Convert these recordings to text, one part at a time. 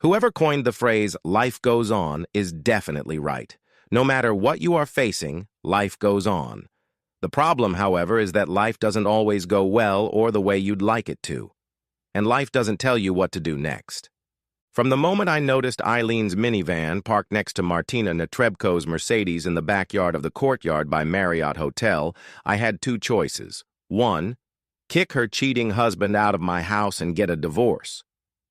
Whoever coined the phrase "life goes on" is definitely right. No matter what you are facing, life goes on. The problem, however, is that life doesn't always go well or the way you'd like it to. And life doesn't tell you what to do next. From the moment I noticed Eileen's minivan parked next to Martina Netrebko's Mercedes in the backyard of the Courtyard by Marriott Hotel, I had two choices. 1. Kick her cheating husband out of my house and get a divorce.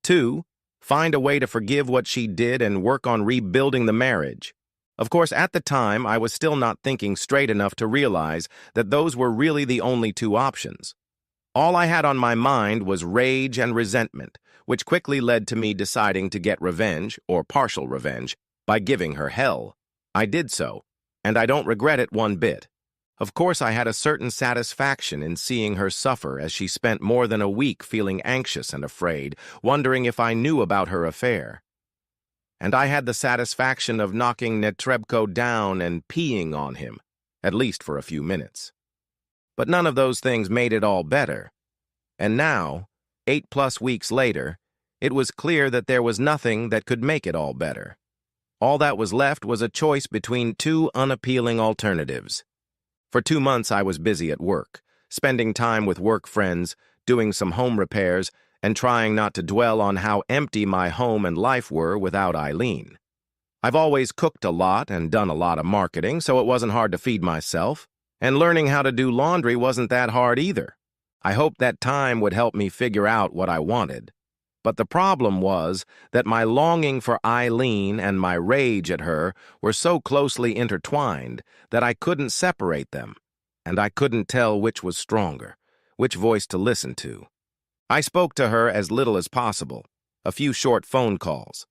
2. Find a way to forgive what she did and work on rebuilding the marriage. Of course, at the time, I was still not thinking straight enough to realize that those were really the only two options. All I had on my mind was rage and resentment, which quickly led to me deciding to get revenge, or partial revenge, by giving her hell. I did so, and I don't regret it one bit. Of course, I had a certain satisfaction in seeing her suffer as she spent more than a week feeling anxious and afraid, wondering if I knew about her affair. And I had the satisfaction of knocking Netrebko down and peeing on him, at least for a few minutes. But none of those things made it all better. And now, 8+ weeks later, it was clear that there was nothing that could make it all better. All that was left was a choice between two unappealing alternatives. For 2 months I was busy at work, spending time with work friends, doing some home repairs, and trying not to dwell on how empty my home and life were without Eileen. I've always cooked a lot and done a lot of marketing, so it wasn't hard to feed myself, and learning how to do laundry wasn't that hard either. I hoped that time would help me figure out what I wanted. But the problem was that my longing for Eileen and my rage at her were so closely intertwined that I couldn't separate them, and I couldn't tell which was stronger, which voice to listen to. I spoke to her as little as possible, a few short phone calls.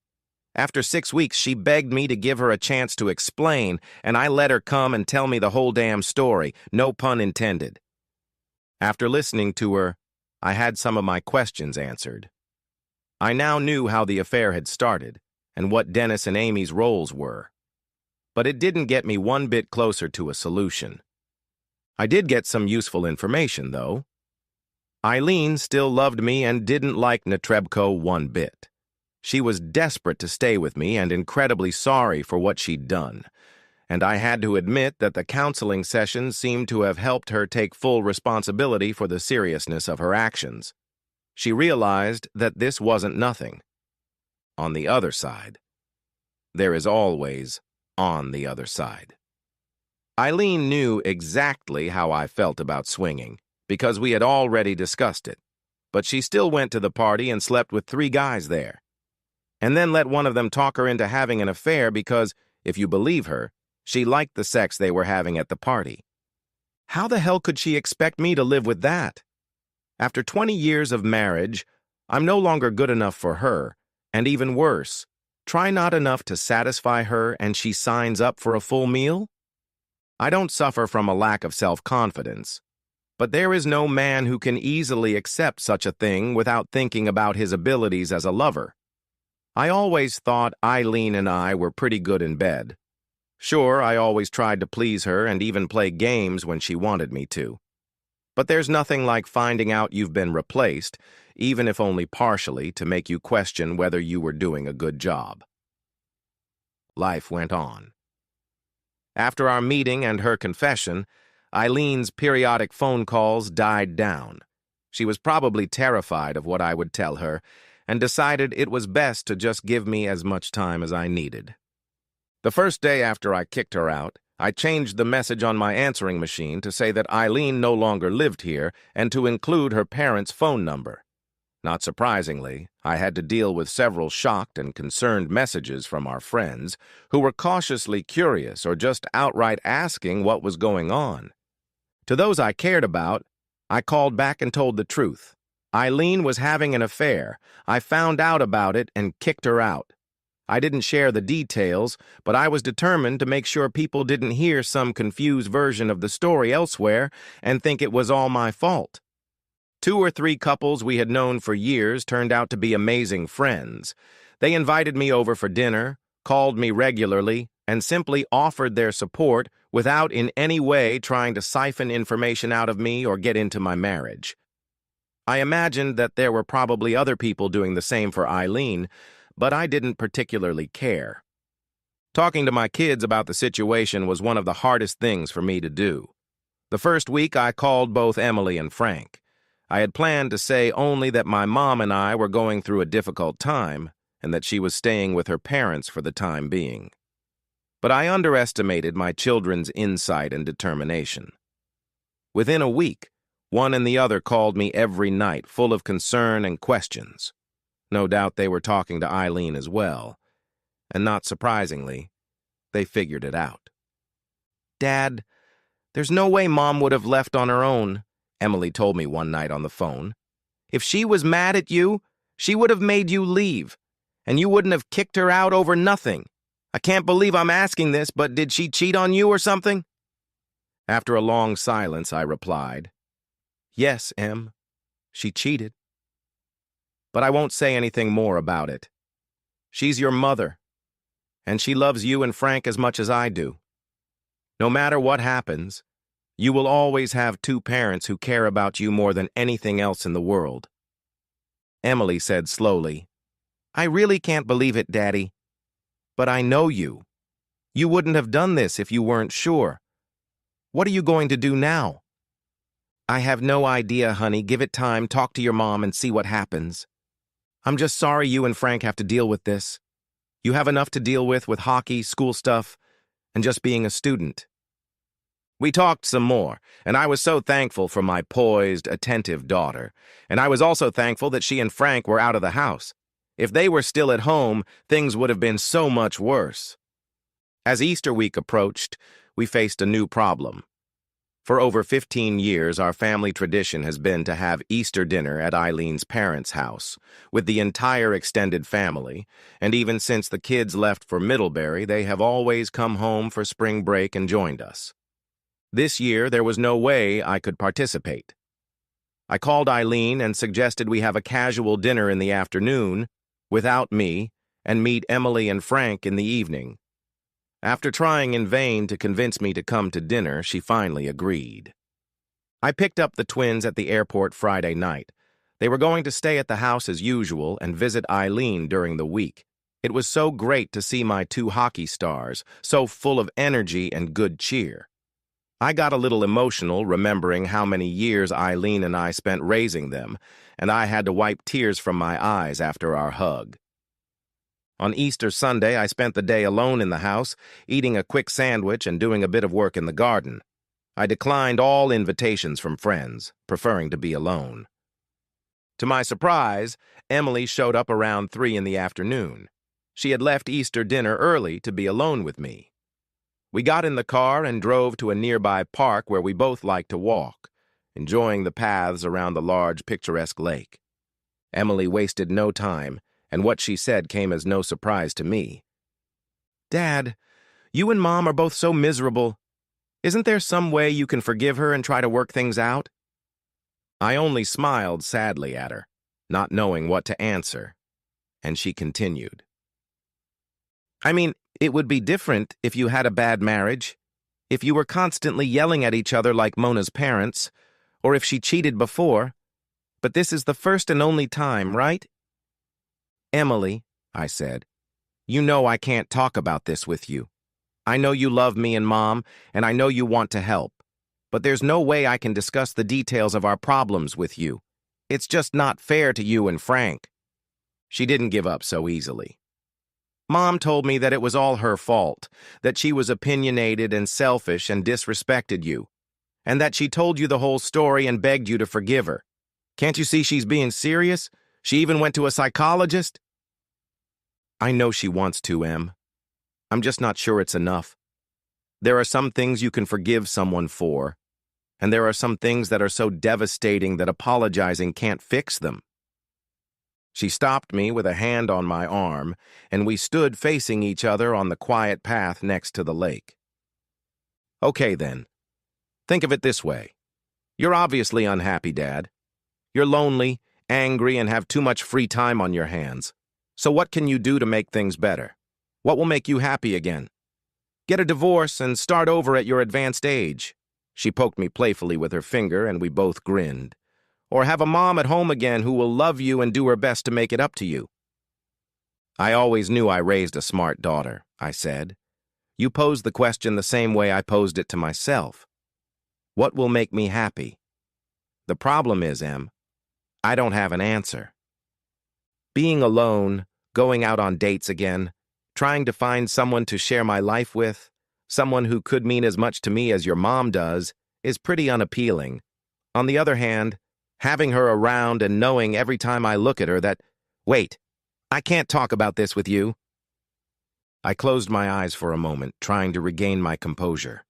After 6 weeks, she begged me to give her a chance to explain, and I let her come and tell me the whole damn story, no pun intended. After listening to her, I had some of my questions answered. I now knew how the affair had started and what Dennis and Amy's roles were. But it didn't get me one bit closer to a solution. I did get some useful information, though. Eileen still loved me and didn't like Netrebko one bit. She was desperate to stay with me and incredibly sorry for what she'd done. And I had to admit that the counseling sessions seemed to have helped her take full responsibility for the seriousness of her actions. She realized that this wasn't nothing. On the other side. There is always on the other side. Eileen knew exactly how I felt about swinging, because we had already discussed it, but she still went to the party and slept with 3 guys there. And then let one of them talk her into having an affair because, if you believe her, she liked the sex they were having at the party. How the hell could she expect me to live with that? After 20 years of marriage, I'm no longer good enough for her, and even worse, try not enough to satisfy her and she signs up for a full meal? I don't suffer from a lack of self-confidence, but there is no man who can easily accept such a thing without thinking about his abilities as a lover. I always thought Eileen and I were pretty good in bed. Sure, I always tried to please her and even play games when she wanted me to. But there's nothing like finding out you've been replaced, even if only partially, to make you question whether you were doing a good job. Life went on. After our meeting and her confession, Eileen's periodic phone calls died down. She was probably terrified of what I would tell her, and decided it was best to just give me as much time as I needed. The first day after I kicked her out, I changed the message on my answering machine to say that Eileen no longer lived here and to include her parents' phone number. Not surprisingly, I had to deal with several shocked and concerned messages from our friends who were cautiously curious or just outright asking what was going on. To those I cared about, I called back and told the truth. Eileen was having an affair. I found out about it and kicked her out. I didn't share the details, but I was determined to make sure people didn't hear some confused version of the story elsewhere and think it was all my fault. 2 or 3 couples we had known for years turned out to be amazing friends. They invited me over for dinner, called me regularly, and simply offered their support without in any way trying to siphon information out of me or get into my marriage. I imagined that there were probably other people doing the same for Eileen, but I didn't particularly care. Talking to my kids about the situation was one of the hardest things for me to do. The first week, I called both Emily and Frank. I had planned to say only that my mom and I were going through a difficult time and that she was staying with her parents for the time being. But I underestimated my children's insight and determination. Within a week, one and the other called me every night, full of concern and questions. No doubt they were talking to Eileen as well, and not surprisingly, they figured it out. "Dad, there's no way Mom would have left on her own," Emily told me one night on the phone. "If she was mad at you, she would have made you leave, and you wouldn't have kicked her out over nothing. I can't believe I'm asking this, but did she cheat on you or something?" After a long silence, I replied, "Yes, Em, she cheated. But I won't say anything more about it. She's your mother, and she loves you and Frank as much as I do. No matter what happens, you will always have two parents who care about you more than anything else in the world." Emily said slowly, "I really can't believe it, Daddy. But I know you. You wouldn't have done this if you weren't sure. What are you going to do now?" "I have no idea, honey. Give it time, talk to your mom, and see what happens. I'm just sorry you and Frank have to deal with this. You have enough to deal with hockey, school stuff, and just being a student." We talked some more, and I was so thankful for my poised, attentive daughter, and I was also thankful that she and Frank were out of the house. If they were still at home, things would have been so much worse. As Easter week approached, we faced a new problem. For over 15 years, our family tradition has been to have Easter dinner at Eileen's parents' house, with the entire extended family, and even since the kids left for Middlebury, they have always come home for spring break and joined us. This year, there was no way I could participate. I called Eileen and suggested we have a casual dinner in the afternoon, without me, and meet Emily and Frank in the evening. After trying in vain to convince me to come to dinner, she finally agreed. I picked up the twins at the airport Friday night. They were going to stay at the house as usual and visit Eileen during the week. It was so great to see my two hockey stars, so full of energy and good cheer. I got a little emotional remembering how many years Eileen and I spent raising them, and I had to wipe tears from my eyes after our hug. On Easter Sunday, I spent the day alone in the house, eating a quick sandwich and doing a bit of work in the garden. I declined all invitations from friends, preferring to be alone. To my surprise, Emily showed up around 3 in the afternoon. She had left Easter dinner early to be alone with me. We got in the car and drove to a nearby park where we both liked to walk, enjoying the paths around the large, picturesque lake. Emily wasted no time, and what she said came as no surprise to me. "Dad, you and Mom are both so miserable. Isn't there some way you can forgive her and try to work things out?" I only smiled sadly at her, not knowing what to answer, and she continued. "I mean, it would be different if you had a bad marriage, if you were constantly yelling at each other like Mona's parents, or if she cheated before, but this is the first and only time, right?" "Emily," I said, "you know I can't talk about this with you. I know you love me and Mom, and I know you want to help, but there's no way I can discuss the details of our problems with you. It's just not fair to you and Frank." She didn't give up so easily. "Mom told me that it was all her fault, that she was opinionated and selfish and disrespected you, and that she told you the whole story and begged you to forgive her. Can't you see she's being serious? She even went to a psychologist." "I know she wants to, Em. I'm just not sure it's enough. There are some things you can forgive someone for, and there are some things that are so devastating that apologizing can't fix them." She stopped me with a hand on my arm, and we stood facing each other on the quiet path next to the lake. "Okay, then. Think of it this way. You're obviously unhappy, Dad. You're lonely, angry, and have too much free time on your hands. So what can you do to make things better? What will make you happy again? Get a divorce and start over at your advanced age." She poked me playfully with her finger, and we both grinned. "Or have a mom at home again who will love you and do her best to make it up to you." I always knew I raised a smart daughter, I said. You posed the question the same way I posed it to myself. What will make me happy? The problem is, Em, I don't have an answer. Being alone, going out on dates again, trying to find someone to share my life with, someone who could mean as much to me as your mom does, is pretty unappealing. On the other hand, having her around and knowing every time I look at her that, wait, I can't talk about this with you. I closed my eyes for a moment, trying to regain my composure.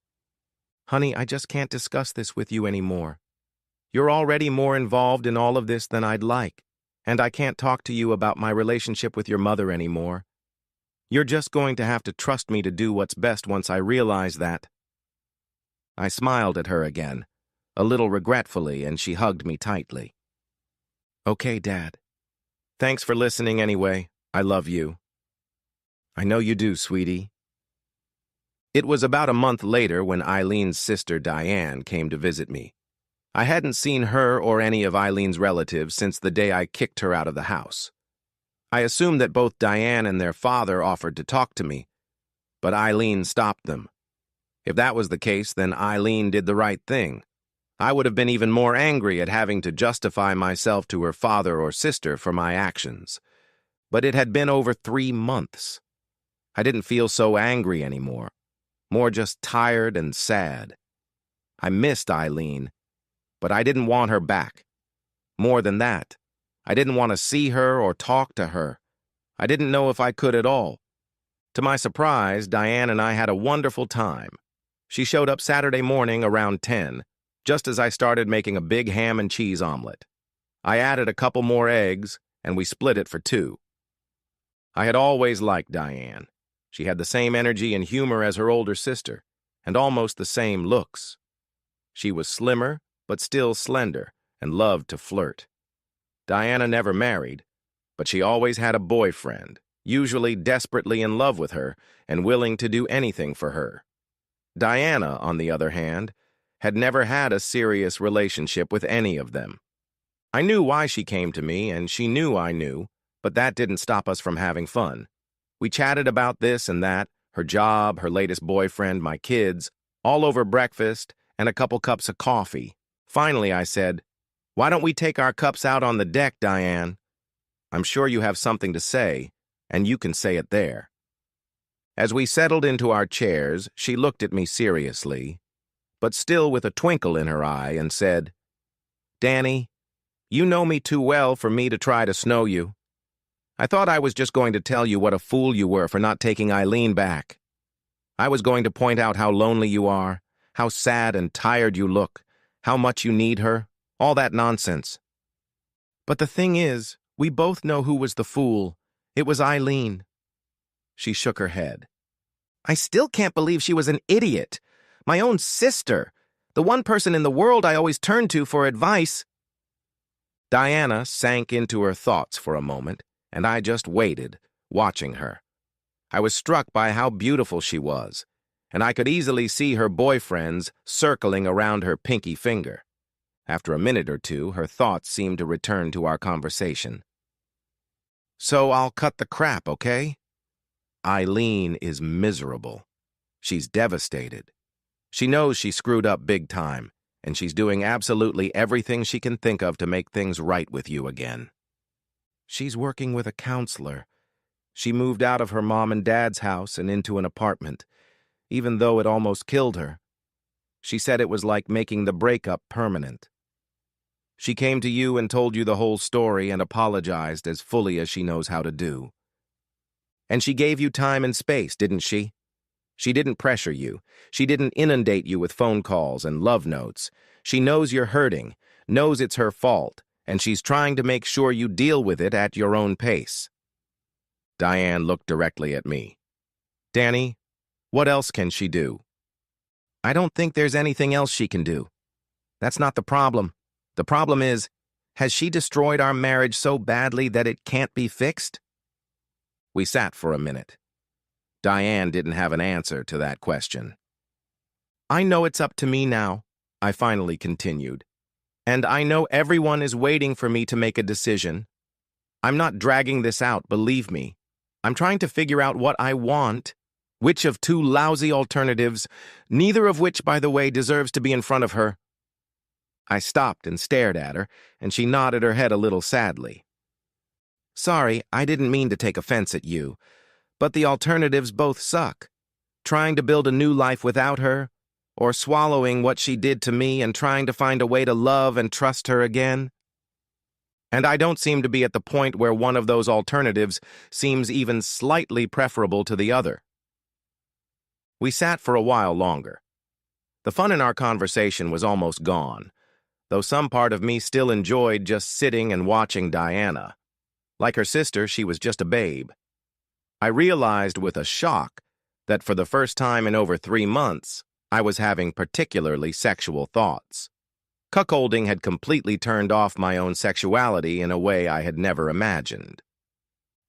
Honey, I just can't discuss this with you anymore. You're already more involved in all of this than I'd like, and I can't talk to you about my relationship with your mother anymore. You're just going to have to trust me to do what's best once I realize that. I smiled at her again, a little regretfully, and she hugged me tightly. Okay, Dad. Thanks for listening anyway. I love you. I know you do, sweetie. It was about a month later when Eileen's sister Diane came to visit me. I hadn't seen her or any of Eileen's relatives since the day I kicked her out of the house. I assumed that both Diane and their father offered to talk to me, but Eileen stopped them. If that was the case, then Eileen did the right thing. I would have been even more angry at having to justify myself to her father or sister for my actions. But it had been over 3 months. I didn't feel so angry anymore, more just tired and sad. I missed Eileen, but I didn't want her back. More than that, I didn't want to see her or talk to her. I didn't know if I could at all. To my surprise, Diane and I had a wonderful time. She showed up Saturday morning around 10, just as I started making a big ham and cheese omelet. I added a couple more eggs, and we split it for 2. I had always liked Diane. She had the same energy and humor as her older sister, and almost the same looks. She was slimmer, but still slender, and loved to flirt. Diana never married, but she always had a boyfriend, usually desperately in love with her and willing to do anything for her. Diana, on the other hand, had never had a serious relationship with any of them. I knew why she came to me, and she knew I knew, but that didn't stop us from having fun. We chatted about this and that, her job, her latest boyfriend, my kids, all over breakfast and a couple cups of coffee. Finally, I said, "Why don't we take our cups out on the deck, Diane? I'm sure you have something to say, and you can say it there." As we settled into our chairs, she looked at me seriously, but still with a twinkle in her eye, and said, "Danny, you know me too well for me to try to snow you. I thought I was just going to tell you what a fool you were for not taking Eileen back. I was going to point out how lonely you are, how sad and tired you look, how much you need her, all that nonsense. But the thing is, we both know who was the fool. It was Eileen." She shook her head. "I still can't believe she was an idiot. My own sister, the one person in the world I always turn to for advice." Diana sank into her thoughts for a moment, and I just waited, watching her. I was struck by how beautiful she was, and I could easily see her boyfriends circling around her pinky finger. After a minute or two, her thoughts seemed to return to our conversation. "So I'll cut the crap, okay? Eileen is miserable. She's devastated. She knows she screwed up big time, and she's doing absolutely everything she can think of to make things right with you again. She's working with a counselor. She moved out of her mom and dad's house and into an apartment, even though it almost killed her. She said it was like making the breakup permanent. She came to you and told you the whole story and apologized as fully as she knows how to do. And she gave you time and space, didn't she? She didn't pressure you. She didn't inundate you with phone calls and love notes. She knows you're hurting, knows it's her fault, and she's trying to make sure you deal with it at your own pace." Diane looked directly at me. "Danny, what else can she do?" "I don't think there's anything else she can do. That's not the problem. The problem is, has she destroyed our marriage so badly that it can't be fixed?" We sat for a minute. Diane didn't have an answer to that question. "I know it's up to me now," I finally continued. "And I know everyone is waiting for me to make a decision. I'm not dragging this out, believe me. I'm trying to figure out what I want. Which of two lousy alternatives, neither of which, by the way, deserves to be in front of her. I stopped and stared at her, and she nodded her head a little sadly. Sorry, I didn't mean to take offense at you, but the alternatives both suck. Trying to build a new life without her, or swallowing what she did to me and trying to find a way to love and trust her again. And I don't seem to be at the point where one of those alternatives seems even slightly preferable to the other. We sat for a while longer. The fun in our conversation was almost gone, though some part of me still enjoyed just sitting and watching Diana. Like her sister, she was just a babe. I realized with a shock that for the first time in over 3 months, I was having particularly sexual thoughts. Cuckolding had completely turned off my own sexuality in a way I had never imagined.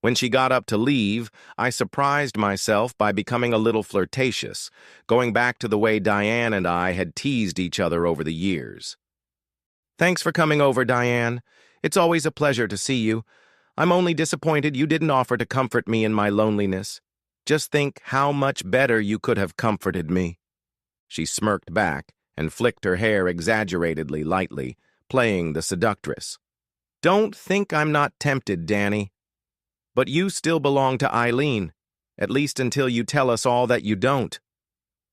When she got up to leave, I surprised myself by becoming a little flirtatious, going back to the way Diane and I had teased each other over the years. Thanks for coming over, Diane. It's always a pleasure to see you. I'm only disappointed you didn't offer to comfort me in my loneliness. Just think how much better you could have comforted me. She smirked back and flicked her hair exaggeratedly lightly, playing the seductress. Don't think I'm not tempted, Danny. But you still belong to Eileen, at least until you tell us all that you don't.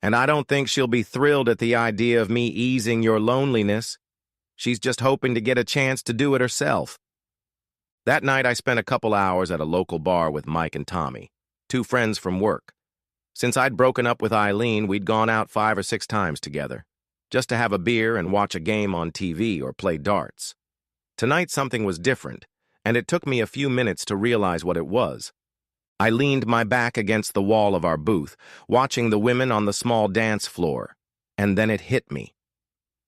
And I don't think she'll be thrilled at the idea of me easing your loneliness. She's just hoping to get a chance to do it herself. That night I spent a couple hours at a local bar with Mike and Tommy, 2 friends from work. Since I'd broken up with Eileen, we'd gone out 5 or 6 times together, just to have a beer and watch a game on TV or play darts. Tonight something was different, and it took me a few minutes to realize what it was. I leaned my back against the wall of our booth, watching the women on the small dance floor, and then it hit me.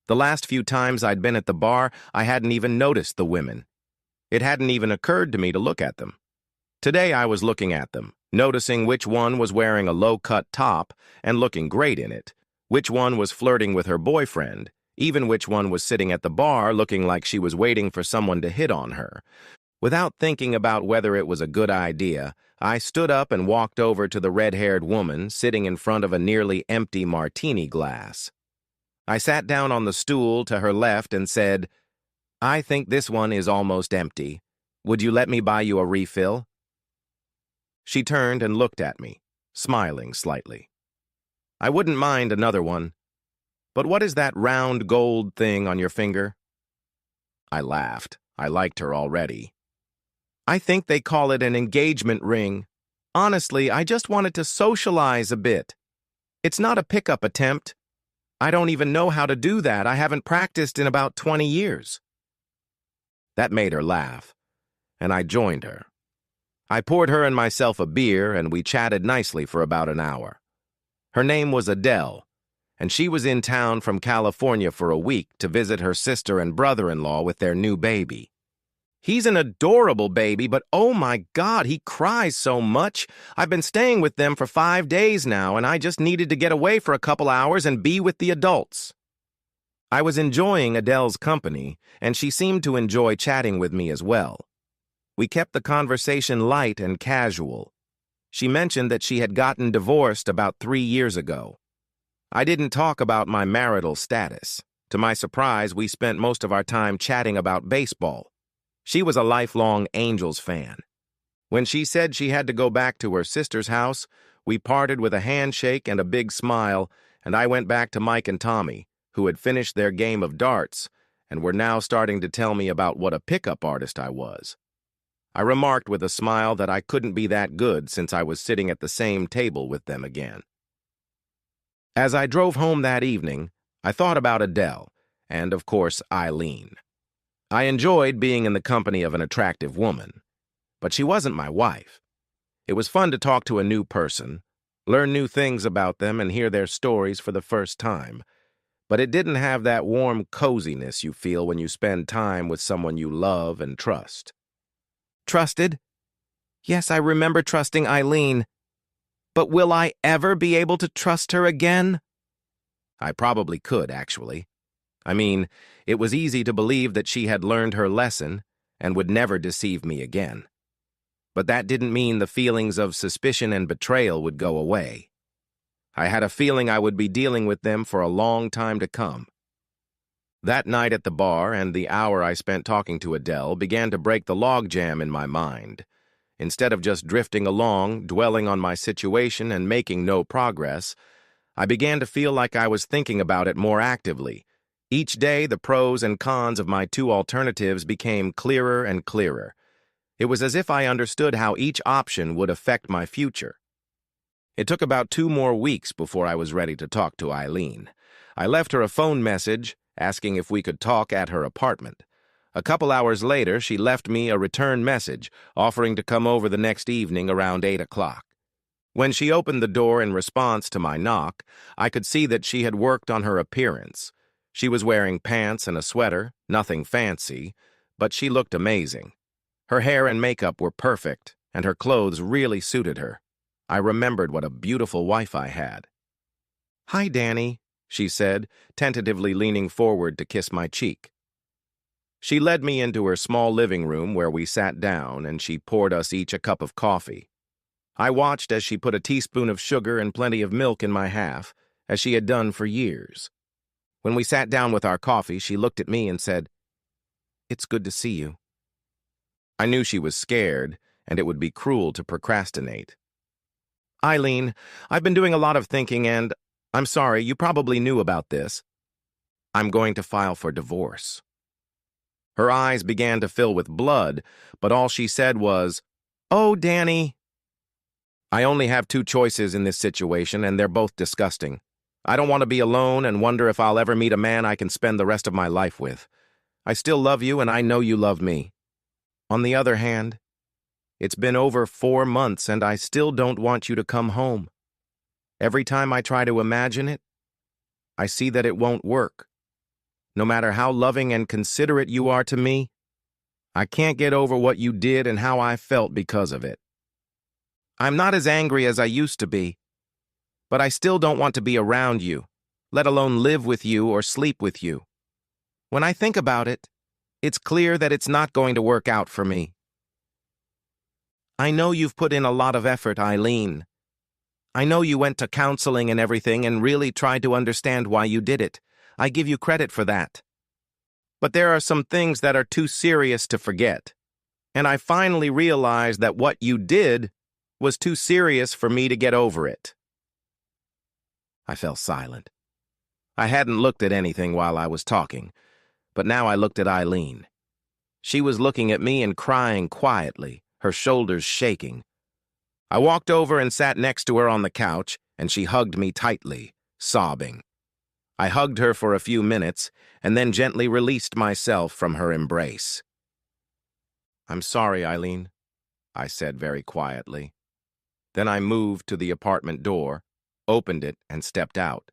The last few times I'd been at the bar, I hadn't even noticed the women. It hadn't even occurred to me to look at them. Today I was looking at them, noticing which one was wearing a low-cut top and looking great in it, which one was flirting with her boyfriend, even which one was sitting at the bar looking like she was waiting for someone to hit on her. Without thinking about whether it was a good idea, I stood up and walked over to the red-haired woman sitting in front of a nearly empty martini glass. I sat down on the stool to her left and said, I think this one is almost empty. Would you let me buy you a refill? She turned and looked at me, smiling slightly. I wouldn't mind another one. But what is that round gold thing on your finger? I laughed. I liked her already. I think they call it an engagement ring. Honestly, I just wanted to socialize a bit. It's not a pickup attempt. I don't even know how to do that. I haven't practiced in about 20 years. That made her laugh, and I joined her. I poured her and myself a beer, and we chatted nicely for about an hour. Her name was Adele, and she was in town from California for a week to visit her sister and brother-in-law with their new baby. He's an adorable baby, but oh my God, he cries so much. I've been staying with them for 5 days now, and I just needed to get away for a couple hours and be with the adults. I was enjoying Adele's company, and she seemed to enjoy chatting with me as well. We kept the conversation light and casual. She mentioned that she had gotten divorced about 3 years ago. I didn't talk about my marital status. To my surprise, we spent most of our time chatting about baseball. She was a lifelong Angels fan. When she said she had to go back to her sister's house, we parted with a handshake and a big smile, and I went back to Mike and Tommy, who had finished their game of darts and were now starting to tell me about what a pickup artist I was. I remarked with a smile that I couldn't be that good since I was sitting at the same table with them again. As I drove home that evening, I thought about Adele and, of course, Eileen. I enjoyed being in the company of an attractive woman, but she wasn't my wife. It was fun to talk to a new person, learn new things about them, and hear their stories for the first time, but it didn't have that warm coziness you feel when you spend time with someone you love and trust. Trusted? Yes, I remember trusting Eileen. But will I ever be able to trust her again? I probably could, actually. I mean, it was easy to believe that she had learned her lesson and would never deceive me again. but that didn't mean the feelings of suspicion and betrayal would go away. I had a feeling I would be dealing with them for a long time to come. That night at the bar and the hour I spent talking to Adele began to break the logjam in my mind. Instead of just drifting along, dwelling on my situation and making no progress, I began to feel like I was thinking about it more actively. Each day, the pros and cons of my two alternatives became clearer and clearer. It was as if I understood how each option would affect my future. It took about 2 more weeks before I was ready to talk to Eileen. I left her a phone message asking if we could talk at her apartment. A couple hours later, she left me a return message offering to come over the next evening around 8 o'clock. When she opened the door in response to my knock, I could see that she had worked on her appearance. She was wearing pants and a sweater, nothing fancy, but she looked amazing. Her hair and makeup were perfect, and her clothes really suited her. I remembered what a beautiful wife I had. "Hi, Danny," she said, tentatively leaning forward to kiss my cheek. She led me into her small living room where we sat down, and she poured us each a cup of coffee. I watched as she put a teaspoon of sugar and plenty of milk in my half, as she had done for years. When we sat down with our coffee, she looked at me and said, "It's good to see you." I knew she was scared, and it would be cruel to procrastinate. "Eileen, I've been doing a lot of thinking and, I'm sorry, you probably knew about this. I'm going to file for divorce." Her eyes began to fill with blood, but all she said was, "Oh, Danny." I only have 2 choices in this situation, and they're both disgusting. I don't want to be alone and wonder if I'll ever meet a man I can spend the rest of my life with. I still love you, and I know you love me. On the other hand, it's been over 4 months, and I still don't want you to come home. Every time I try to imagine it, I see that it won't work. No matter how loving and considerate you are to me, I can't get over what you did and how I felt because of it. I'm not as angry as I used to be, but I still don't want to be around you, let alone live with you or sleep with you. When I think about it, it's clear that it's not going to work out for me. I know you've put in a lot of effort, Eileen. I know you went to counseling and everything and really tried to understand why you did it. I give you credit for that. But there are some things that are too serious to forget. And I finally realized that what you did was too serious for me to get over it. I fell silent. I hadn't looked at anything while I was talking, but now I looked at Eileen. She was looking at me and crying quietly, her shoulders shaking. I walked over and sat next to her on the couch, and she hugged me tightly, sobbing. I hugged her for a few minutes, and then gently released myself from her embrace. "I'm sorry, Eileen," I said very quietly. Then I moved to the apartment door, opened it, and stepped out.